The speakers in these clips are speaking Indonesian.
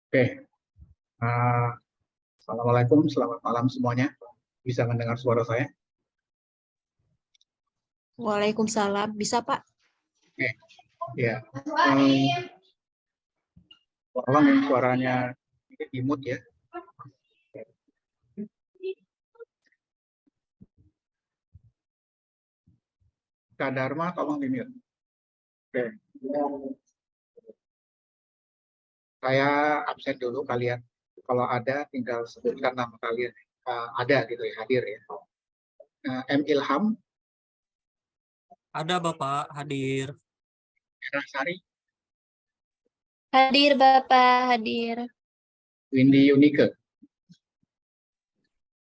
Oke, uh, Assalamualaikum, selamat malam semuanya. Bisa mendengar suara saya? Waalaikumsalam. Bisa, Pak? Oke, ya. Tolong yang suaranya di mute ya. Kak Dharma, tolong di mute. Oke. Saya absen dulu, kalian. Kalau ada, tinggal sebutkan nama kalian. Ada gitu ya, hadir ya. M. Ilham, Ada Bapak hadir. Merah Sari, Hadir, Bapak. Hadir. Windy Yunike,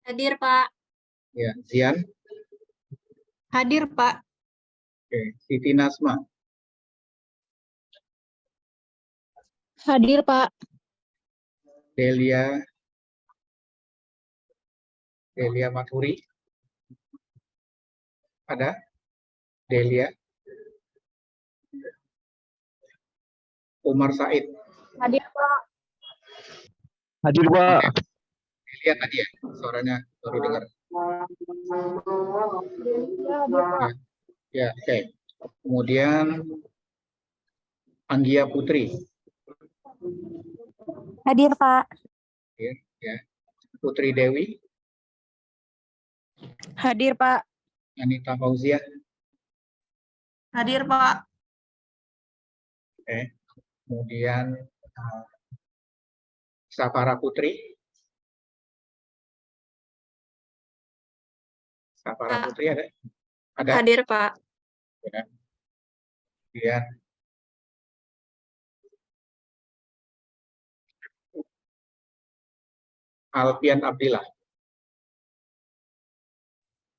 Hadir, Pak. ya, Zian, Hadir, Pak. oke, Siti Nasma, Hadir, Pak. Delia Maturi, ada? Delia, Umar Said. Hadir, Pak. Hadir, Pak. Delia tadi ya, suaranya baru dengar. Ya, oke. Kemudian Anggia Putri. Hadir, Pak. Ya. Putri Dewi, Hadir, Pak. Anita Fauzia. Hadir, Pak. Oke. Kemudian Safara Putri. Safara Putri ada? Ada. Hadir, Pak. Ya. Kemudian Alfian Abdillah.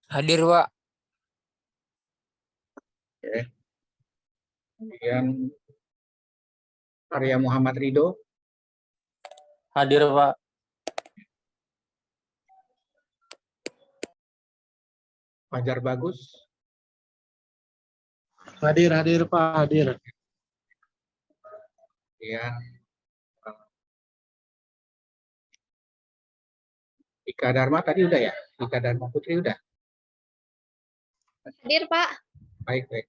Hadir, Pak. Oke. Kemudian Arya Muhammad Ridho. Hadir, Pak. Fajar Bagus. Hadir, Pak. Hadir. Kemudian Ika Dharma tadi udah ya? Ika Dharma Putri udah? Hadir, Pak. Baik, baik.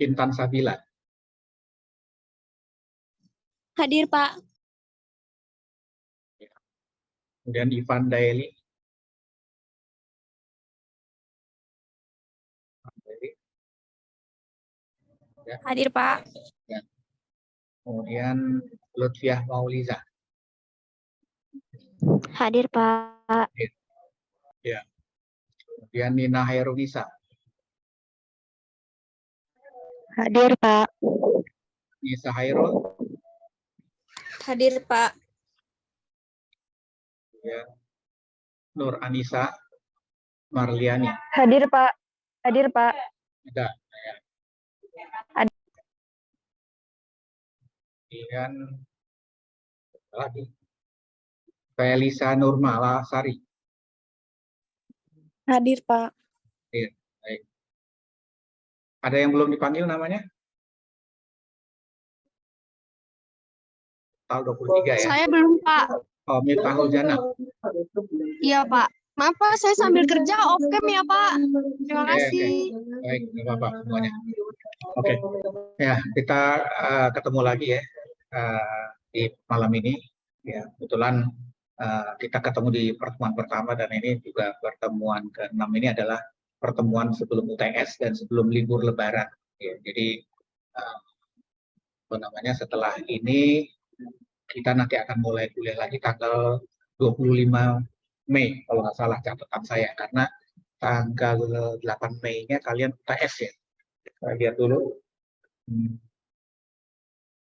Intan Sabila. Hadir, Pak. Kemudian Ivan Daeli. Ya. Hadir, Pak. Ya. Kemudian Lutfiah Mauliza. Hadir, Pak. Ya. Kemudian Nina Hairunisa. Hadir, Pak. Nisa Hairul. Hadir, Pak. Ya. Nur Anissa Marliani. Hadir, Pak. Hadir, Pak. Ada. Ya. Ada. Kemudian lagi Felisa Nurmala Sari. Hadir, Pak. Ya. Baik. Ada yang belum dipanggil namanya? Tahun 23 ya? Saya belum, Pak. Oh, Miftahul Jannah. Iya, Pak. Maaf, Pak. Saya sambil kerja off cam ya, Pak. Terima Oke, kasih. Baik, nggak apa-apa semuanya. Oke, ya kita ketemu lagi ya di malam ini. Ya, kebetulan kita ketemu di pertemuan pertama dan ini juga pertemuan ke-6 ini adalah pertemuan sebelum UTS dan sebelum libur Lebaran. Ya, jadi apa namanya, setelah ini kita nanti akan mulai kuliah lagi tanggal 25 Mei kalau nggak salah catatan saya, karena tanggal 8 Mei-nya kalian UTS ya. Saya lihat dulu.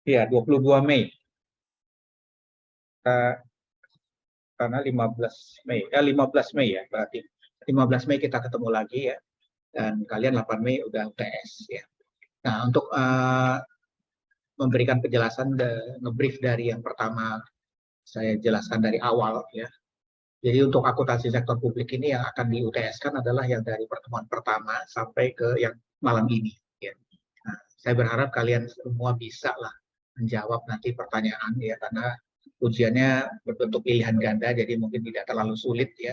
Iya, 22 Mei. Karena 15 Mei. 15 Mei ya, berarti 15 Mei kita ketemu lagi ya. Dan kalian 8 Mei udah UTS ya. Nah, untuk memberikan penjelasan, ngebrief dari yang pertama saya jelaskan dari awal ya. Jadi untuk akuntansi sektor publik ini yang akan di UTS-kan adalah yang dari pertemuan pertama sampai ke yang malam ini. Ya. saya berharap kalian semua bisa lah menjawab nanti pertanyaan ya, karena ujiannya berbentuk pilihan ganda, jadi mungkin tidak terlalu sulit ya.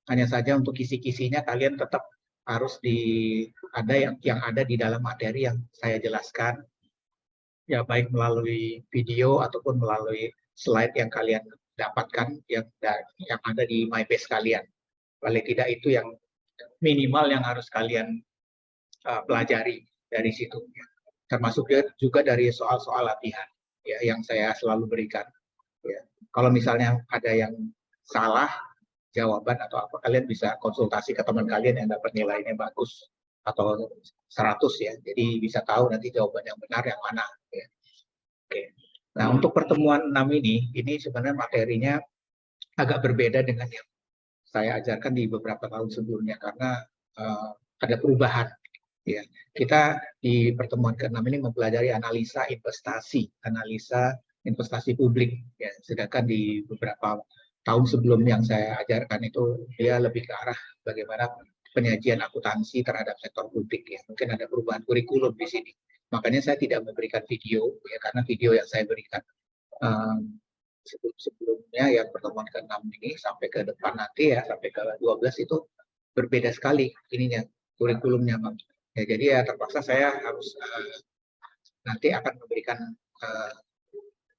Hanya saja untuk kisi-kisinya kalian tetap harus ada yang ada di dalam materi yang saya jelaskan, ya baik melalui video ataupun melalui slide yang kalian dapatkan yang ada di MyBase kalian. Paling tidak itu yang minimal yang harus kalian pelajari dari situ. Termasuk juga dari soal-soal latihan ya, yang saya selalu berikan. Ya. Kalau misalnya ada yang salah jawaban atau apa, kalian bisa konsultasi ke teman kalian yang dapat nilainya bagus atau 100 ya. Jadi bisa tahu nanti jawaban yang benar yang mana. Ya. Oke. Nah, untuk pertemuan 6 ini sebenarnya materinya agak berbeda dengan yang saya ajarkan di beberapa tahun sebelumnya karena ada perubahan. Ya, kita di pertemuan ke-6 ini mempelajari analisa investasi publik. Ya, sedangkan di beberapa tahun sebelum yang saya ajarkan itu dia lebih ke arah bagaimana penyajian akuntansi terhadap sektor publik. Ya, mungkin ada perubahan kurikulum di sini. Makanya saya tidak memberikan video, ya, karena video yang saya berikan sebelumnya yang pertemuan ke-6 ini sampai ke depan nanti ya, sampai ke 12 itu berbeda sekali ininya kurikulumnya, Bang. Ya, jadi ya terpaksa saya harus nanti akan memberikan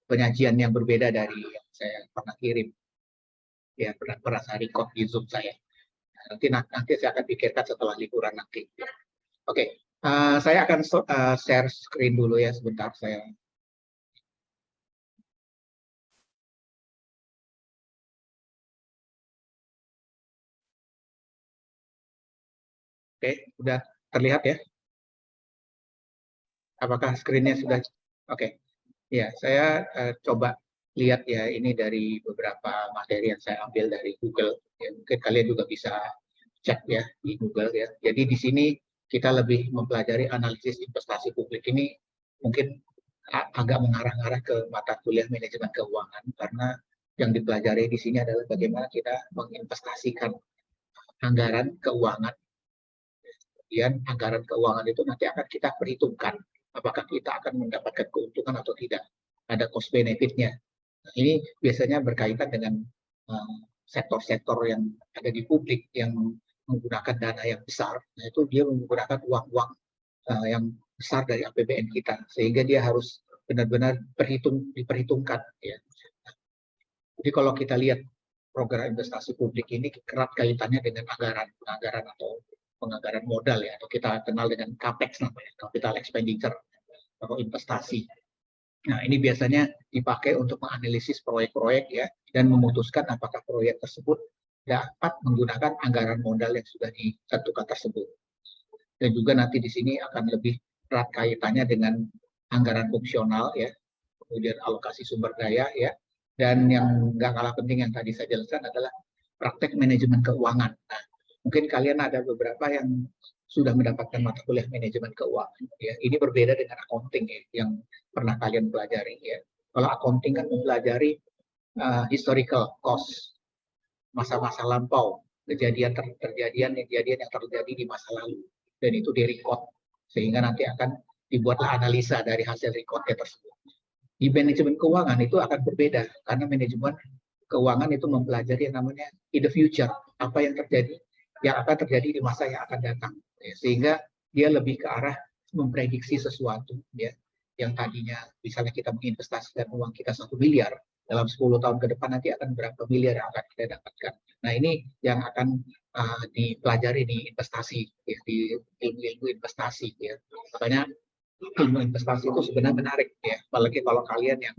penyajian yang berbeda dari yang saya pernah kirim. Ya, pernah saya record di Zoom saya. Nanti saya akan pikirkan setelah liburan nanti. Oke, saya akan share screen dulu ya sebentar. Oke, sudah terlihat ya? Apakah screen-nya sudah? Oke. Ya, saya coba lihat ya, ini dari beberapa materi yang saya ambil dari Google. Ya, mungkin kalian juga bisa cek ya di Google ya. Jadi di sini kita lebih mempelajari analisis investasi publik ini mungkin agak mengarah-arah ke mata kuliah manajemen keuangan karena yang dipelajari di sini adalah bagaimana kita menginvestasikan anggaran keuangan. Kemudian anggaran keuangan itu nanti akan kita perhitungkan apakah kita akan mendapatkan keuntungan atau tidak. Ada cost benefit-nya. Nah, ini biasanya berkaitan dengan sektor-sektor yang ada di publik yang menggunakan dana yang besar. Nah, itu dia menggunakan uang-uang yang besar dari APBN kita, sehingga dia harus benar-benar diperhitungkan. Ya. Jadi kalau kita lihat program investasi publik ini erat kaitannya dengan anggaran atau penganggaran modal ya, atau kita kenal dengan CAPEX namanya, capital expenditure atau investasi. Nah, ini biasanya dipakai untuk menganalisis proyek-proyek ya dan memutuskan apakah proyek tersebut dapat menggunakan anggaran modal yang sudah ditentukan tersebut. Dan juga nanti di sini akan lebih erat kaitannya dengan anggaran fungsional ya, kemudian alokasi sumber daya ya, dan yang nggak kalah penting yang tadi saya jelaskan adalah praktek manajemen keuangan. Nah, mungkin kalian ada beberapa yang sudah mendapatkan mata kuliah manajemen keuangan. Ya, ini berbeda dengan accounting ya, yang pernah kalian pelajari. Ya. Kalau accounting kan mempelajari historical cost, masa-masa lampau, kejadian yang terjadi di masa lalu, dan itu direcord sehingga nanti akan dibuatlah analisa dari hasil recordnya tersebut. Di manajemen keuangan itu akan berbeda karena manajemen keuangan itu mempelajari yang namanya in the future, apa yang akan terjadi di masa yang akan datang. Ya, sehingga dia lebih ke arah memprediksi sesuatu ya, yang tadinya misalnya kita menginvestasikan uang kita 1 miliar, dalam 10 tahun ke depan nanti akan berapa miliar yang akan kita dapatkan. Nah, ini yang akan dipelajari di investasi ya, di ilmu investasi ya. Makanya ilmu investasi itu sebenarnya menarik ya, apalagi kalau kalian yang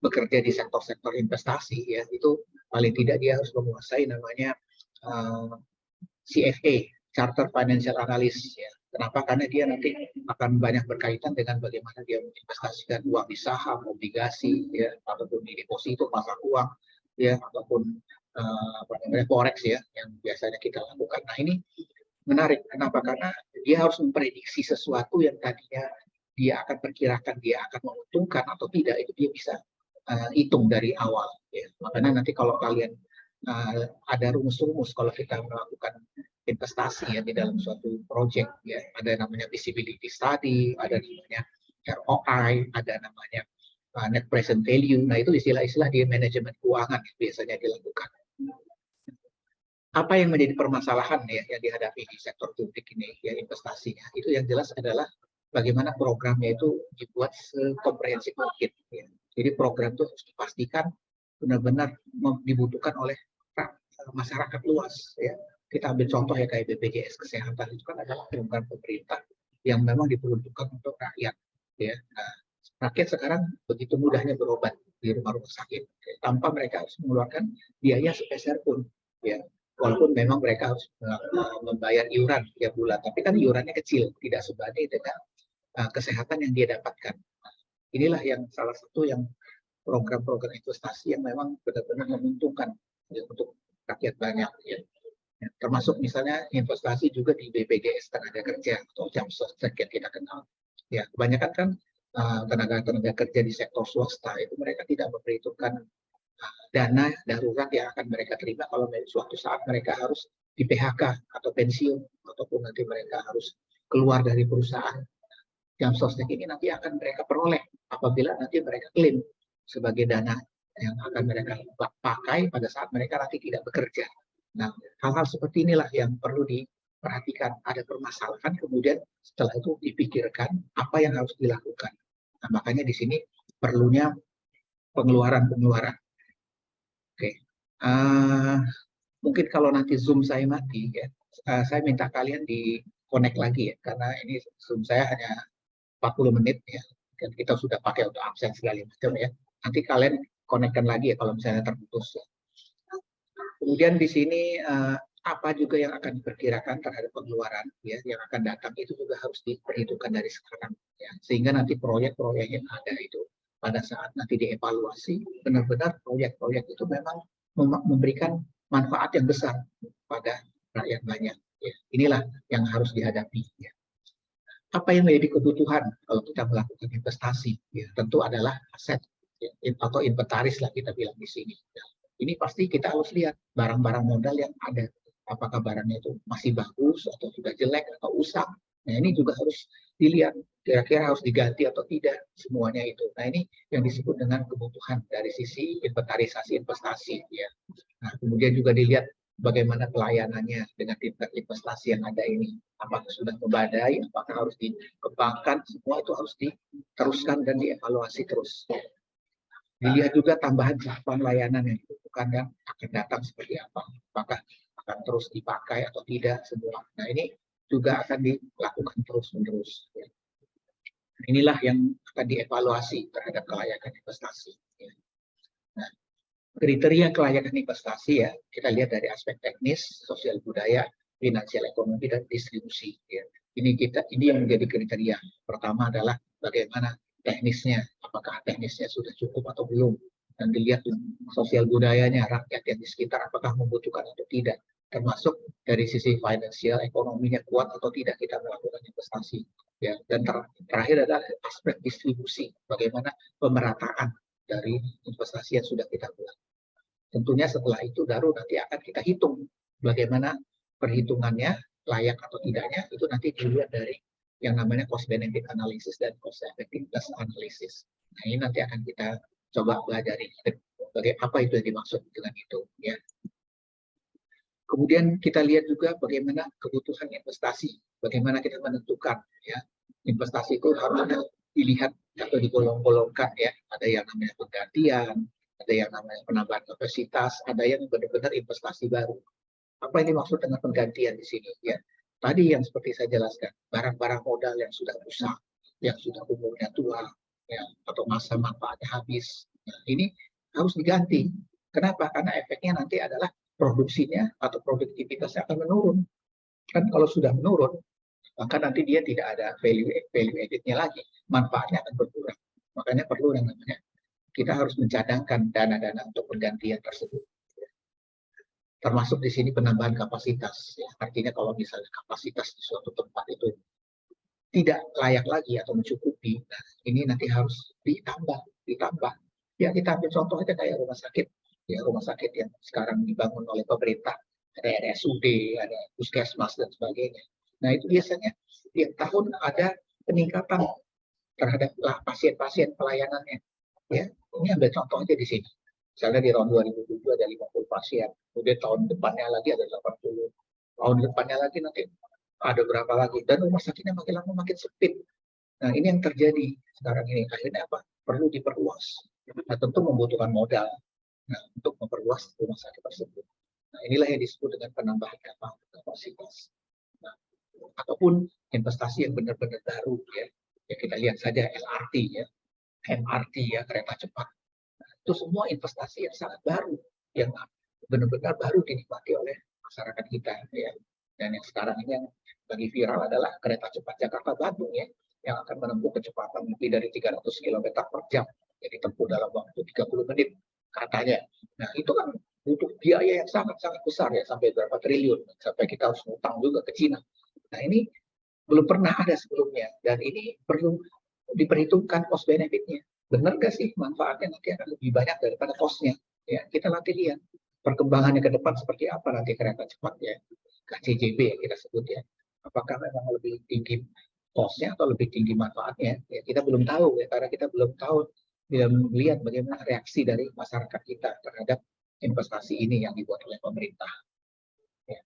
bekerja di sektor-sektor investasi ya, itu paling tidak dia harus menguasai namanya CFA, Charter Financial Analyst ya. Kenapa? Karena dia nanti akan banyak berkaitan dengan bagaimana dia menginvestasikan uang di saham, obligasi, ya, ataupun di deposito pasar uang, ya, ataupun forex ya, yang biasanya kita lakukan. Nah, ini menarik. Kenapa? Karena dia harus memprediksi sesuatu yang tadinya dia akan perkirakan dia akan menguntungkan atau tidak, itu dia bisa hitung dari awal. Ya. Makanya nanti kalau kalian ada rumus-rumus kalau kita melakukan investasi ya di dalam suatu project ya, ada namanya visibility study, ada namanya ROI, ada namanya net present value. Nah, itu istilah-istilah di manajemen keuangan yang biasanya dilakukan. Apa yang menjadi permasalahan ya yang dihadapi di sektor publik ini ya investasinya? Itu yang jelas adalah bagaimana programnya itu dibuat sekomprehensif mungkin. Ya. Jadi program itu harus dipastikan benar-benar dibutuhkan oleh masyarakat luas. Ya. Kita ambil contoh ya kayak BPJS Kesehatan itu kan adalah program pemerintah yang memang diperuntukkan untuk rakyat. Ya. Nah, rakyat sekarang begitu mudahnya berobat di rumah-rumah sakit tanpa mereka harus mengeluarkan biaya sepeser pun. Ya. Walaupun memang mereka harus membayar iuran tiap bulan, tapi kan iurannya kecil, tidak sebanding dengan kesehatan yang dia dapatkan. Inilah yang salah satu yang program-program investasi yang memang benar-benar menguntungkan ya, untuk rakyat banyak. Ya. Termasuk misalnya investasi juga di BPJS tenaga kerja atau Jamsos yang kita kenal. Ya, kebanyakan kan tenaga kerja di sektor swasta itu mereka tidak memperhitungkan dana darurat yang akan mereka terima kalau suatu saat mereka harus di PHK atau pensiun ataupun nanti mereka harus keluar dari perusahaan. Yang sostek ini nanti akan mereka peroleh apabila nanti mereka klaim sebagai dana yang akan mereka pakai pada saat mereka nanti tidak bekerja. Nah, hal-hal seperti inilah yang perlu diperhatikan. Ada permasalahan, kemudian setelah itu dipikirkan apa yang harus dilakukan. Nah, makanya di sini perlunya pengeluaran-pengeluaran. Oke, mungkin kalau nanti Zoom saya mati, ya, saya minta kalian di connect lagi ya, karena ini Zoom saya hanya 40 menit ya, dan kita sudah pakai untuk absen segala macam ya. Nanti kalian connectkan lagi ya kalau misalnya terputus. Ya. Kemudian di sini apa juga yang akan diperkirakan terhadap pengeluaran ya, yang akan datang itu juga harus diperhitungkan dari sekarang ya, sehingga nanti proyek-proyek yang ada itu pada saat nanti dievaluasi, benar-benar proyek-proyek itu memang memberikan manfaat yang besar pada rakyat banyak. Ya. Inilah yang harus dihadapi. Ya. Apa yang menjadi kebutuhan kalau kita melakukan investasi? Ya, tentu adalah aset ya, atau inventaris lah kita bilang di sini. Ya. Ini pasti kita harus lihat barang-barang modal yang ada. Apakah barangnya itu masih bagus atau sudah jelek atau usang. Nah, ini juga harus dilihat kira-kira harus diganti atau tidak semuanya itu. Nah, ini yang disebut dengan kebutuhan dari sisi inventarisasi investasi ya. Nah, kemudian juga dilihat bagaimana pelayanannya dengan tingkat investasi yang ada ini. Apakah sudah memadai, apakah harus dikembangkan, semua itu harus diteruskan dan dievaluasi terus. Dilihat juga tambahan cakupan layanan yang dibutuhkan yang akan datang seperti apa. Apakah akan terus dipakai atau tidak semua. Nah, ini juga akan dilakukan terus-menerus. Inilah yang akan dievaluasi terhadap kelayakan investasi. Nah, kriteria kelayakan investasi ya, kita lihat dari aspek teknis, sosial budaya, finansial ekonomi, dan distribusi. Ya. Ini yang menjadi kriteria. Pertama adalah bagaimana teknisnya, apakah teknisnya sudah cukup atau belum. Dan dilihat sosial budayanya, rakyat yang di sekitar apakah membutuhkan atau tidak. Termasuk dari sisi finansial ekonominya kuat atau tidak kita melakukan investasi. Ya. Dan terakhir adalah aspek distribusi, bagaimana pemerataan dari investasi yang sudah kita buat. Tentunya setelah itu baru nanti akan kita hitung bagaimana perhitungannya layak atau tidaknya itu nanti dilihat dari yang namanya cost benefit analysis dan cost effectiveness analysis. Nah, ini nanti akan kita coba pelajari apa itu yang dimaksud dengan itu ya. Kemudian kita lihat juga bagaimana kebutuhan investasi, bagaimana kita menentukan ya investasi itu harus dilihat atau digolong-golongkan ya. Ada yang namanya penggantian, ada yang namanya penambahan kapasitas, ada yang benar-benar investasi baru. Apa yang dimaksud dengan penggantian di sini ya? Tadi yang seperti saya jelaskan, barang-barang modal yang sudah rusak, yang sudah umurnya tua, ya, atau masa manfaatnya habis. Nah, ini harus diganti. Kenapa? Karena efeknya nanti adalah produksinya atau produktivitasnya akan menurun. Kan kalau sudah menurun, maka nanti dia tidak ada value added-nya lagi, manfaatnya akan berkurang. Makanya perlu yang namanya kita harus mencadangkan dana-dana untuk penggantian tersebut. Termasuk di sini penambahan kapasitas. Ya. Artinya kalau misalnya kapasitas di suatu tempat itu tidak layak lagi atau mencukupi, nah, ini nanti harus ditambah. Ya kita ambil contoh aja kayak rumah sakit. Ya, rumah sakit yang sekarang dibangun oleh pemerintah, ada RSUD, ada puskesmas dan sebagainya. Nah itu biasanya tiap tahun ada peningkatan terhadap pasien-pasien pelayanannya. Ya, ini ambil contoh aja di sini. Misalnya di tahun 2007 ada 50 pasien, kemudian tahun depannya lagi ada 80, tahun depannya lagi nanti ada berapa lagi, dan rumah sakitnya makin lama makin sempit. Nah, ini yang terjadi sekarang ini. Akhirnya apa? Perlu diperluas. Nah, tentu membutuhkan modal. Nah, untuk memperluas rumah sakit tersebut. Nah, inilah yang disebut dengan penambahan kapasitas. Nah, ataupun investasi yang benar-benar baru ya. Ya kita lihat saja LRT ya, MRT ya, kereta cepat. Nah, itu semua investasi yang sangat baru, yang benar-benar baru dinikmati oleh masyarakat kita ya. Dan yang sekarang ini yang lagi viral adalah kereta cepat Jakarta-Bandung ya, yang akan menempuh kecepatan lebih dari 300 km per jam. Jadi tempuh dalam waktu 30 menit katanya. Nah, itu kan butuh biaya yang sangat-sangat besar ya, sampai berapa triliun, sampai kita harus ngutang juga ke Cina. Nah, ini belum pernah ada sebelumnya, dan ini perlu diperhitungkan cost benefitnya. Benar nggak sih manfaatnya nanti akan lebih banyak daripada costnya? Ya, kita nanti lihat perkembangannya ke depan seperti apa nanti kereta cepat ya, KCJB ya kita sebut ya. Apakah memang lebih tinggi costnya atau lebih tinggi manfaatnya? Ya, kita belum tahu ya, karena kita belum tahu, belum melihat bagaimana reaksi dari masyarakat kita terhadap investasi ini yang dibuat oleh pemerintah. Ya.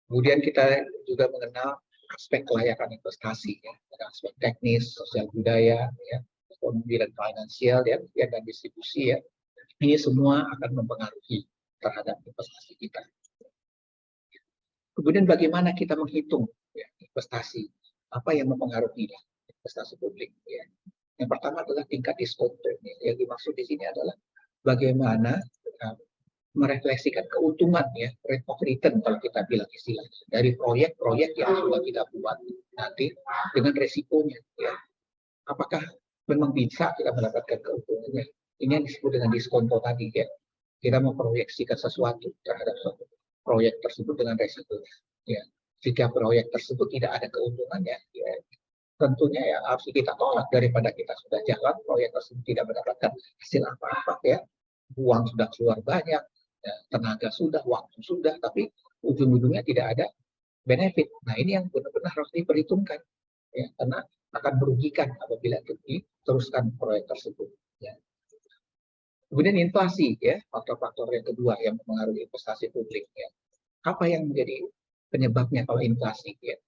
Kemudian kita juga mengenal aspek kelayakan investasi, ya, aspek teknis, sosial budaya, ya, ekonomi dan finansial, ya, dan distribusi, ya. Ini semua akan mempengaruhi terhadap investasi kita. Kemudian bagaimana kita menghitung ya, investasi, apa yang mempengaruhi ya, investasi publik. Ya. Yang pertama adalah tingkat diskonto. Yang dimaksud di sini adalah bagaimana merefleksikan keuntungan ya, rate of return kalau kita bilang istilahnya, dari proyek-proyek yang sudah kita buat nanti dengan resikonya ya. Apakah memang bisa kita mendapatkan keuntungannya? Ini yang disebut dengan diskonto tadi ya. Kita memproyeksikan sesuatu terhadap suatu proyek tersebut dengan resiko ya. Jika proyek tersebut tidak ada keuntungannya ya, tentunya ya harus kita tolak daripada kita sudah jalan proyek tersebut tidak mendapatkan hasil apa-apa ya. Uang sudah keluar banyak, ya, tenaga sudah, waktu sudah, tapi ujung-ujungnya tidak ada benefit. Nah, ini yang benar-benar harus diperhitungkan, ya, karena akan merugikan apabila diteruskan proyek tersebut. Ya. Kemudian inflasi, ya, faktor-faktor yang kedua yang mempengaruhi investasi publik. Ya. Apa yang menjadi penyebabnya kalau inflasi? Ya.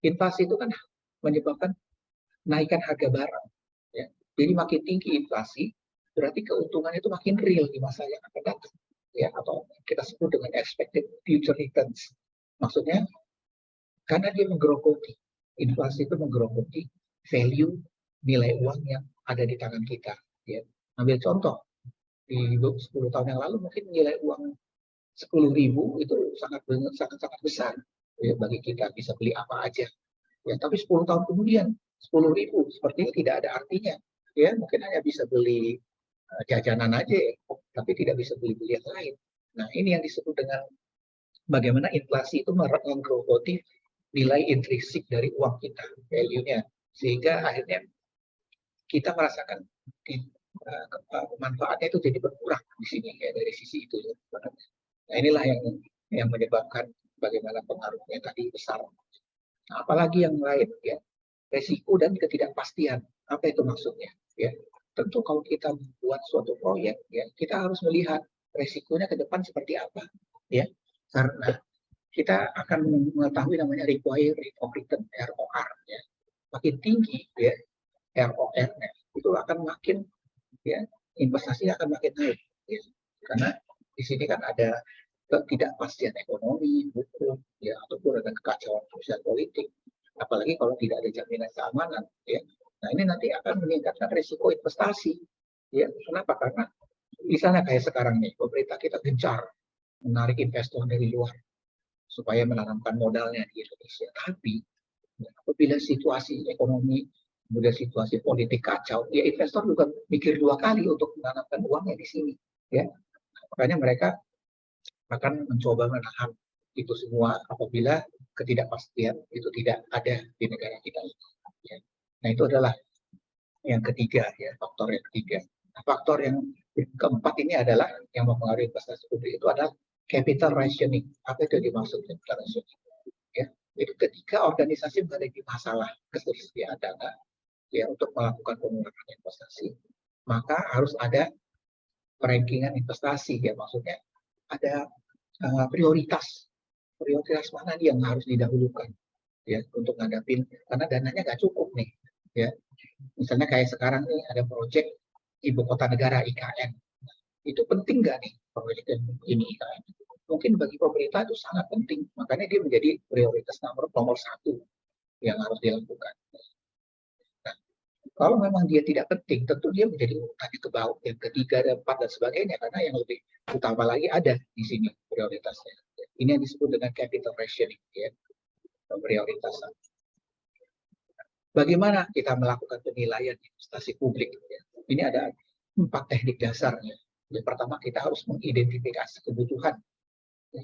Inflasi itu kan menyebabkan naikkan harga barang. Ya. Jadi makin tinggi inflasi, berarti keuntungan itu makin real di masa yang akan datang. Ya, atau kita sebut dengan expected future returns. Maksudnya, karena dia menggerogoti, inflasi itu menggerogoti value nilai uang yang ada di tangan kita. Ya. Ambil contoh, di 10 tahun yang lalu mungkin nilai uang 10.000 itu sangat besar ya, bagi kita, bisa beli apa aja. Ya, tapi 10 tahun kemudian 10.000 sepertinya tidak ada artinya. Ya, mungkin hanya bisa beli jajanan aja, ya, tapi tidak bisa beli-beli yang lain. Nah, ini yang disebut dengan bagaimana inflasi itu menggerogoti nilai intrinsik dari uang kita, value-nya, sehingga akhirnya kita merasakan manfaatnya itu jadi berkurang di sini ya, dari sisi itu. Nah, inilah yang menyebabkan bagaimana pengaruhnya tadi besar. Nah, apalagi yang lain ya, resiko dan ketidakpastian. Apa itu maksudnya? Ya, tentu kalau kita membuat suatu proyek, ya kita harus melihat resikonya ke depan seperti apa, ya. Karena kita akan mengetahui namanya required rate of return (ROR). Ya. Makin tinggi, ya, ROR-nya itu akan makin, ya, investasinya akan makin naik. Ya. Karena di sini kan ada ketidakpastian ekonomi, hukum, ya, ataupun ada kekacauan sosial politik. Apalagi kalau tidak ada jaminan keamanan, ya. Nah, ini nanti akan meningkatkan risiko investasi, ya. Kenapa? Karena misalnya kayak sekarang nih, pemerintah kita gencar menarik investor dari luar supaya menanamkan modalnya di Indonesia. Tapi ya, apabila situasi ekonomi, kemudian situasi politik kacau, ya investor juga mikir 2 kali untuk menanamkan uangnya di sini, ya. Makanya mereka akan mencoba menahan itu semua apabila ketidakpastian itu tidak ada di negara kita. Ya. Nah, itu adalah yang ketiga, ya, faktor yang ketiga. Nah, faktor yang keempat ini adalah yang mempengaruhi investasi publik itu adalah capital rationing. Apa itu dimaksud capital rationing? Ya, itu ketika organisasi menghadapi masalah ketersediaan dana, ya untuk melakukan pengurangan investasi, maka harus ada rankingan investasi ya, maksudnya ada prioritas mana nih yang harus didahulukan ya untuk ngadapin, karena dananya nggak cukup nih ya. Misalnya kayak sekarang nih ada proyek ibu kota negara IKN, itu penting nggak nih proyek ini IKN? Mungkin bagi pemerintah itu sangat penting, makanya dia menjadi prioritas nomor satu yang harus dilakukan. Nah, kalau memang dia tidak penting, tentu dia menjadi urutannya ke bawah, yang ketiga, dan empat, dan sebagainya, karena yang lebih utama lagi ada di sini prioritasnya. Ini yang disebut dengan capital rationing, ya, prioritasan. Bagaimana kita melakukan penilaian investasi publik? Ya? Ini ada 4 teknik dasarnya. Yang pertama, kita harus mengidentifikasi kebutuhan. Ya.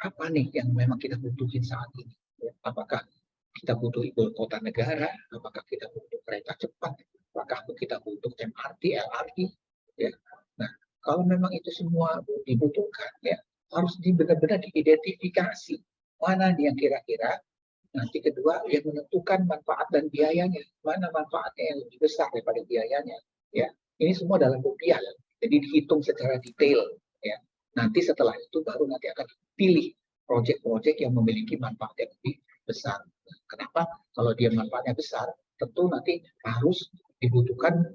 Apa nih yang memang kita butuhin saat ini? Ya. Apakah kita butuh ibu kota negara? Apakah kita butuh kereta cepat? Apakah kita butuh MRT, LRT? Ya. Nah, kalau memang itu semua dibutuhkan, ya harus benar-benar diidentifikasi mana yang kira-kira. Nanti kedua, yang menentukan manfaat dan biayanya, mana manfaatnya yang lebih besar daripada biayanya. Ya, ini semua dalam rupiah, jadi dihitung secara detail. Ya, nanti setelah itu baru nanti akan dipilih proyek-proyek yang memiliki manfaat yang lebih besar. Kenapa? Kalau dia manfaatnya besar, tentu nanti harus dibutuhkan.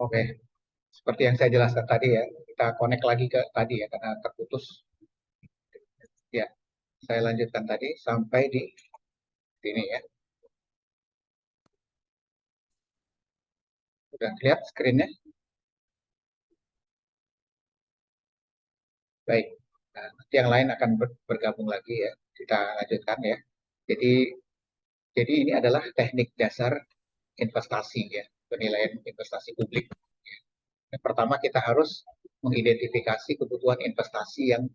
Oke, seperti yang saya jelaskan tadi ya, kita connect lagi ke tadi ya, karena terputus. Ya, saya lanjutkan tadi sampai di sini ya. Udah lihat screen-nya? Baik. Nah, nanti yang lain akan bergabung lagi ya. Kita lanjutkan ya. Jadi ini adalah teknik dasar investasi ya, penilaian investasi publik. Yang pertama kita harus mengidentifikasi kebutuhan investasi yang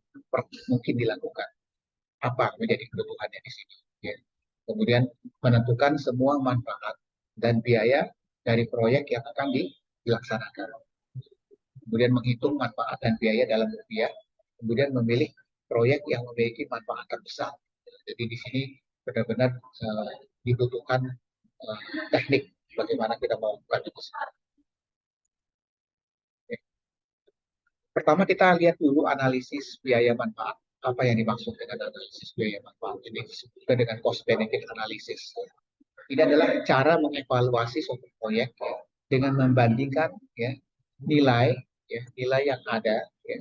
mungkin dilakukan. Apa menjadi kebutuhannya di sini? Ya. Kemudian menentukan semua manfaat dan biaya dari proyek yang akan dilaksanakan. Kemudian menghitung manfaat dan biaya dalam rupiah. Kemudian memilih proyek yang memiliki manfaat terbesar. Jadi di sini benar-benar dibutuhkan teknik bagaimana kita melakukan itu. Pertama kita lihat dulu analisis biaya manfaat. Apa yang dimaksud dengan analisis biaya manfaat? Ini disebut dengan cost benefit analysis. Ini adalah cara mengevaluasi suatu proyek dengan membandingkan ya nilai yang ada ya,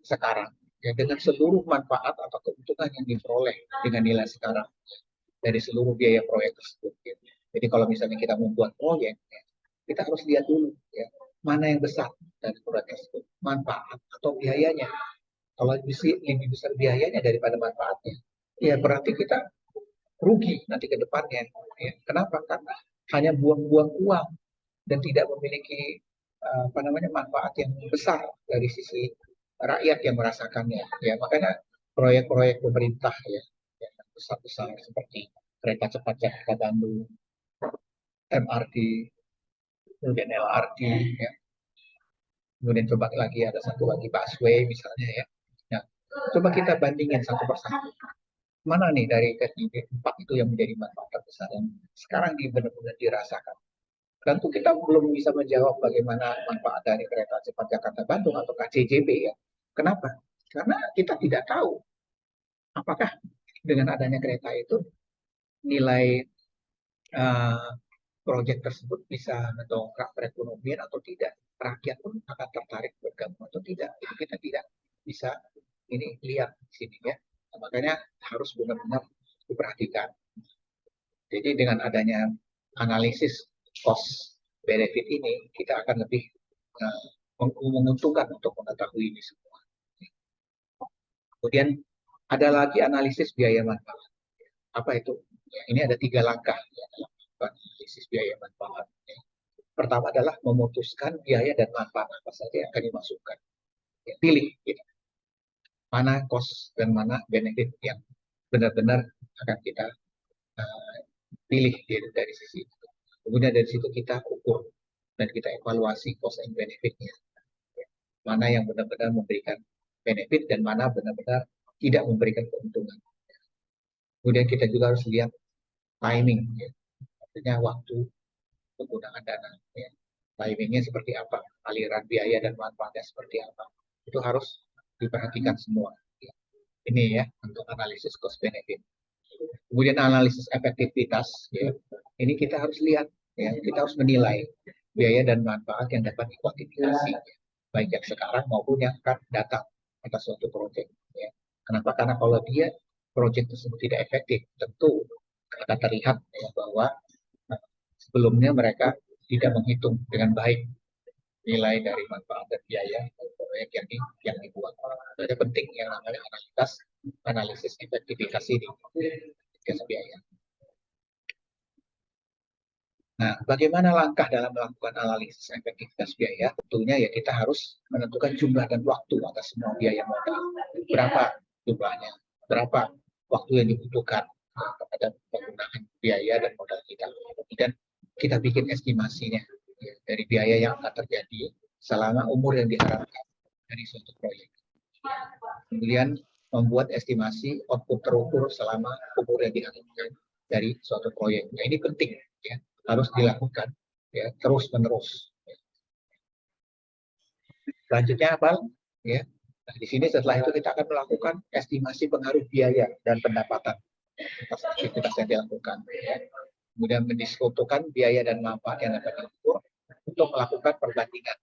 sekarang ya, dengan seluruh manfaat atau keuntungan yang diperoleh dengan nilai sekarang dari seluruh biaya proyek tersebut. Ya. Jadi kalau misalnya kita membuat proyek, ya, kita harus lihat dulu ya mana yang besar dari proyek tersebut, manfaat atau biayanya. Kalau lebih besar biayanya daripada manfaatnya, ya berarti kita rugi nanti ke depannya. Ya. Kenapa? Karena hanya buang-buang uang dan tidak memiliki manfaat yang besar dari sisi rakyat yang merasakannya. Ya, makanya proyek-proyek pemerintah ya, yang besar-besar seperti kereta cepat Jakarta Bandung, MRT, kemudian LRT, ya. Kemudian coba lagi ada satu lagi busway misalnya ya. Nah, coba kita bandingin satu persatu. Mana nih dari ketiga empat itu yang menjadi manfaat terbesar yang sekarang benar-benar dirasakan. Tentu kita belum bisa menjawab bagaimana manfaat dari kereta cepat Jakarta Bandung atau KCJB ya. Kenapa? Karena kita tidak tahu apakah dengan adanya kereta itu nilai proyek tersebut bisa mendongkrak perekonomian atau tidak. Rakyat pun akan tertarik bergabung atau tidak. Itu kita tidak bisa ini lihat di sini ya. Nah, makanya harus benar-benar diperhatikan. Jadi dengan adanya analisis cost benefit ini, kita akan lebih menguntungkan untuk mengetahui ini semua. Kemudian ada lagi analisis biaya manfaat. Apa itu? Ya, ini ada 3 langkah ya, dalam analisis biaya manfaat. Ya. Pertama adalah memutuskan biaya dan manfaat apa saja yang akan dimasukkan. Ya, pilih gitu. Mana cost dan mana benefit yang benar-benar akan kita pilih dari sisi itu. Kemudian dari situ kita ukur dan kita evaluasi cost and benefitnya. Mana yang benar-benar memberikan benefit dan mana benar-benar tidak memberikan keuntungan. Kemudian kita juga harus lihat timing, ya. Artinya waktu penggunaan dana. Ya. Timingnya seperti apa, aliran biaya dan manfaatnya seperti apa. Itu harus diperhatikan semua. Ya. Ini ya untuk analisis cost benefit. Kemudian analisis efektivitas, ya. Ini kita harus lihat, ya. Kita harus menilai biaya dan manfaat yang dapat dikuantifikasi, ya. Baik yang sekarang maupun yang akan datang atas suatu proyek. Ya. Kenapa? Karena kalau dia proyek tersebut tidak efektif, tentu akan terlihat ya, bahwa sebelumnya mereka tidak menghitung dengan baik nilai dari manfaat dan biaya proyek yang dibuat. Jadi penting yang namanya analisis efektivitas ini biaya. Nah, bagaimana langkah dalam melakukan analisis efektivitas biaya? Tentunya ya kita harus menentukan jumlah dan waktu atas semua biaya modal. Berapa jumlahnya? Berapa waktu yang dibutuhkan terhadap penggunaan biaya dan modal kita? Dan kita bikin estimasinya ya, dari biaya yang akan terjadi selama umur yang diharapkan dari suatu proyek. Kemudian membuat estimasi output terukur selama umur yang diharapkan dari suatu proyek. Nah, ini penting ya, harus dilakukan ya terus menerus. Selanjutnya apa? Ya. Nah, di sini setelah itu kita akan melakukan estimasi pengaruh biaya dan pendapatan atas aktivitas yang dilakukan. Ya. Kemudian mendiskusikan biaya dan manfaat yang dapat diukur untuk melakukan perbandingan.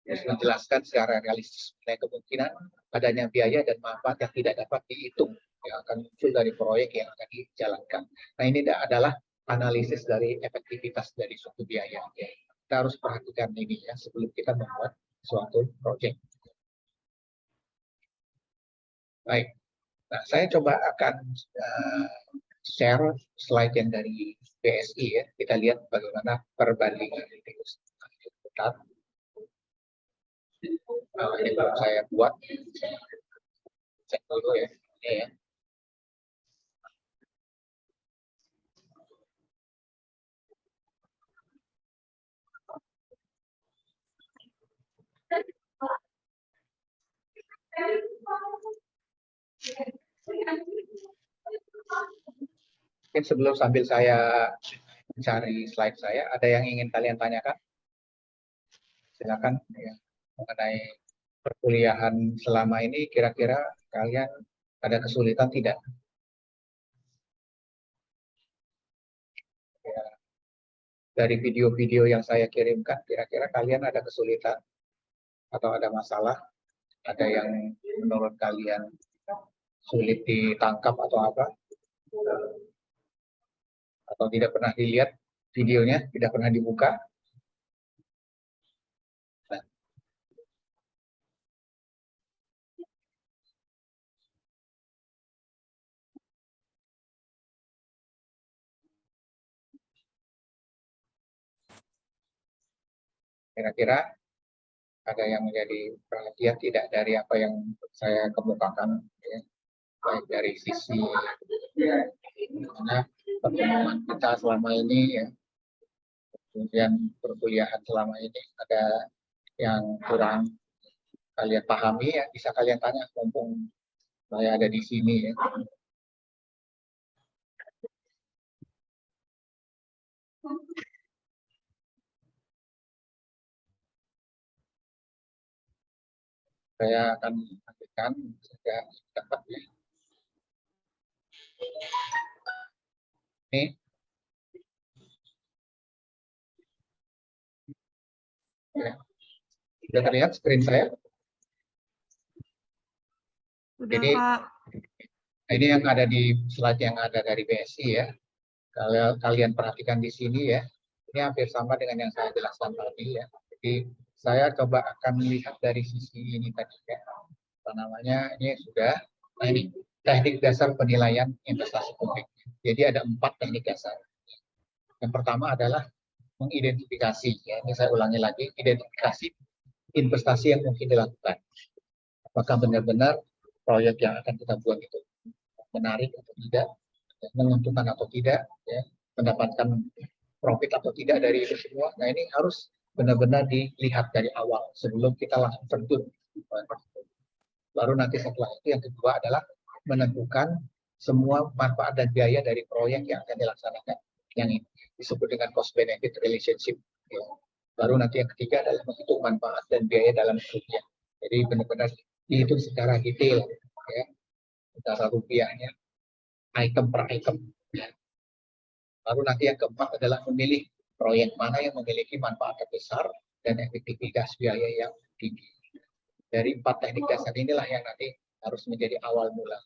Terus menjelaskan secara realistis mengenai kemungkinan adanya biaya dan manfaat yang tidak dapat dihitung yang akan muncul dari proyek yang akan dijalankan. Nah, ini adalah analisis dari efektivitas dari suatu biaya. Ya. Kita harus perhatikan ini ya sebelum kita membuat suatu proyek. Baik, nah saya coba akan share slide yang dari BSI ya. Kita lihat bagaimana perbandingan ini. Nah, ini baru saya buat. Cek dulu ya. Ini ya. Mungkin sebelum sambil saya mencari slide saya, ada yang ingin kalian tanyakan? Silakan ya, mengenai perkuliahan selama ini, kira-kira kalian ada kesulitan tidak? Ya, dari video-video yang saya kirimkan, kira-kira kalian ada kesulitan atau ada masalah? Ada yang menurut kalian sulit ditangkap atau apa? Atau tidak pernah dilihat videonya, tidak pernah dibuka? Nah, kira-kira ada yang menjadi perhatian tidak dari apa yang saya kemukakan, ya. Baik dari sisi mana pertemuan kita selama ini, ya. Kemudian perkuliahan selama ini ada yang kurang kalian pahami, ya bisa kalian tanya mumpung saya ada di sini ya. Saya akan sampaikan saja dapat ya. Ini ya. Sudah terlihat screen saya? Udah, Jadi Pak. ini yang ada di slide yang ada dari BSI ya. Kalau kalian perhatikan di sini ya, ini hampir sama dengan yang saya jelaskan tadi ya. Jadi saya coba akan melihat dari sisi ini tadi ya. Apa namanya, ini sudah, nah ini teknik dasar penilaian investasi publik. Jadi ada 4 teknik dasar. Yang pertama adalah mengidentifikasi, ya. Ini saya ulangi lagi, identifikasi investasi yang mungkin dilakukan. Apakah benar-benar proyek yang akan kita buat itu menarik atau tidak, menguntungkan atau tidak, ya, mendapatkan profit atau tidak dari itu semua. Nah, ini harus benar-benar dilihat dari awal sebelum kita langsung terjun. Baru nanti setelah itu yang kedua adalah menentukan semua manfaat dan biaya dari proyek yang akan dilaksanakan. Yang ini disebut dengan cost benefit relationship. Ya. Baru nanti yang ketiga adalah menghitung manfaat dan biaya dalam rupiah. Jadi benar-benar dihitung secara detail, ya, secara rupiahnya, item per item. Ya. Baru nanti yang keempat adalah memilih proyek mana yang memiliki manfaat terbesar dan efektivitas biaya yang tinggi. Dari 4 teknik dasar inilah yang nanti harus menjadi awal mula.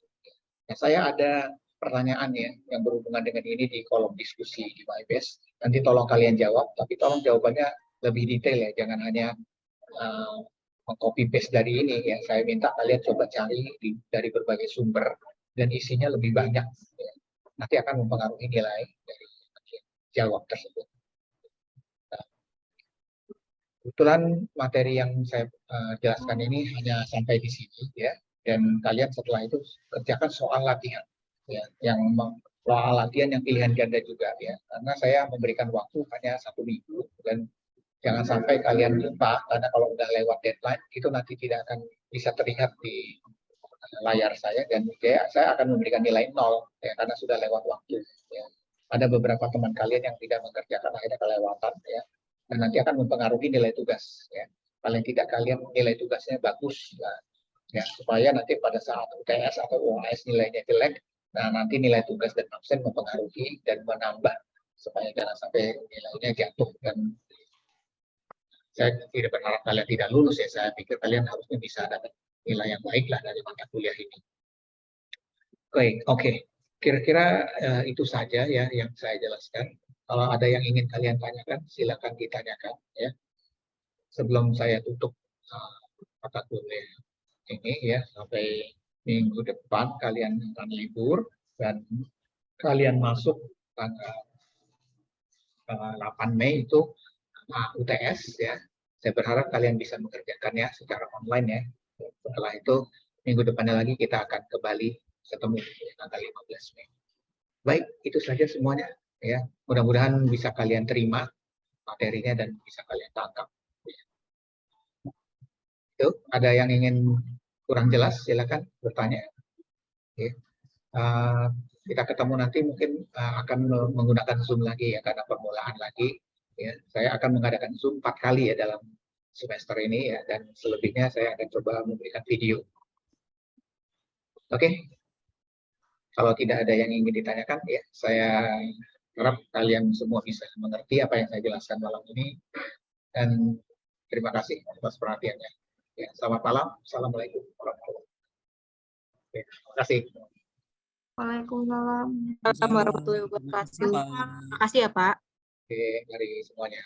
Nah, saya ada pertanyaan ya yang berhubungan dengan ini di kolom diskusi di MyBest. Nanti tolong kalian jawab, tapi tolong jawabannya lebih detail ya, jangan hanya meng-copy paste dari ini ya. Saya minta kalian coba cari dari berbagai sumber dan isinya lebih banyak. Ya. Nanti akan mempengaruhi nilai dari jawab tersebut. Nah, kebetulan materi yang saya jelaskan ini hanya sampai di sini ya. Dan kalian setelah itu kerjakan soal latihan, ya, yang soal latihan yang pilihan ganda juga ya, karena saya memberikan waktu hanya 1 minggu dan jangan sampai kalian lupa karena kalau udah lewat deadline itu nanti tidak akan bisa terlihat di layar saya dan ya, saya akan memberikan nilai 0 ya karena sudah lewat waktu. Ya. Ada beberapa teman kalian yang tidak mengerjakan akhirnya kelewatan ya, dan nanti akan mempengaruhi nilai tugas. Ya. Paling tidak kalian nilai tugasnya bagus. Ya, supaya nanti pada saat UTS atau UAS nilainya jelek, nah nanti nilai tugas dan absen mempengaruhi dan menambah supaya jangan sampai nilainya jatuh. Dan saya tidak berharap kalian tidak lulus ya, saya pikir kalian harusnya bisa dapat nilai yang baik lah dari mata kuliah ini. Oke. Kira-kira itu saja ya yang saya jelaskan. Kalau ada yang ingin kalian tanyakan, silakan ditanyakan ya. Sebelum saya tutup mata kuliah ini ya, sampai minggu depan kalian akan libur dan kalian masuk tanggal 8 Mei itu UTS ya. Saya berharap kalian bisa mengerjakannya secara online ya. Setelah itu minggu depannya lagi kita akan kembali ketemu tanggal 15 Mei. Baik, itu saja semuanya ya. Mudah-mudahan bisa kalian terima materinya dan bisa kalian tangkap. Itu ada yang ingin kurang jelas, silakan bertanya. Oke. Kita ketemu nanti mungkin akan menggunakan Zoom lagi ya karena permulaan lagi. Ya, saya akan mengadakan Zoom 4 kali ya dalam semester ini ya, dan selebihnya saya akan coba memberikan video. Oke. Kalau tidak ada yang ingin ditanyakan ya, saya harap kalian semua bisa mengerti apa yang saya jelaskan malam ini. Dan terima kasih atas perhatiannya. Ya, selamat malam. Assalamualaikum warahmatullahi wabarakatuh. Terima kasih. Waalaikumsalam. Assalamualaikum warahmatullahi wabarakatuh. Terima kasih ya Pak. Oke, dari semuanya.